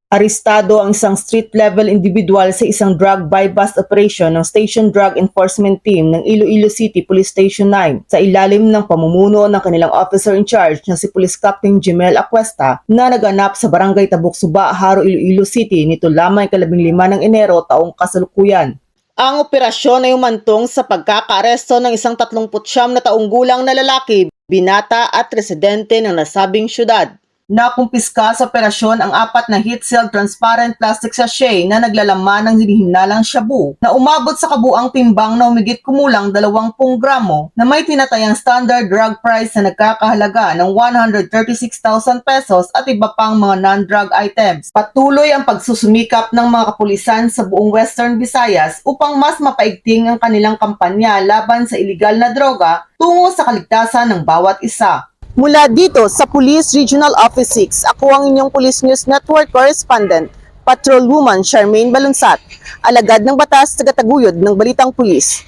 Arestado ang isang street-level individual sa isang drug buy-bust operation ng Station Drug Enforcement Team ng Iloilo City Police Station 9 sa ilalim ng pamumuno ng kanilang officer in charge na si Police Captain Jimel Acuesta na naganap sa Barangay Tabuk-Suba, Haro, Iloilo City nito lamang 15 ng Enero taong kasalukuyan. Ang operasyon ay umantong sa pagkakaaresto ng isang 39 na taong gulang na lalaki, binata at residente ng nasabing syudad. Nakumpiska sa operasyon ang 4 na heat-sealed transparent plastic sachet na naglalaman ng hinihinalang shabu na umabot sa kabuang timbang na humigit kumulang 20 gramo na may tinatayang standard drug price na nagkakahalaga ng 136,000 pesos at iba pang mga non-drug items. Patuloy ang pagsusumikap ng mga kapulisan sa buong Western Visayas upang mas mapaigting ang kanilang kampanya laban sa iligal na droga tungo sa kaligtasan ng bawat isa. Mula dito sa Police Regional Office 6, ako ang inyong Police News Network Correspondent, Patrolwoman Charmaine Balunsat, alagad ng batas, tagataguyod ng Balitang Pulis.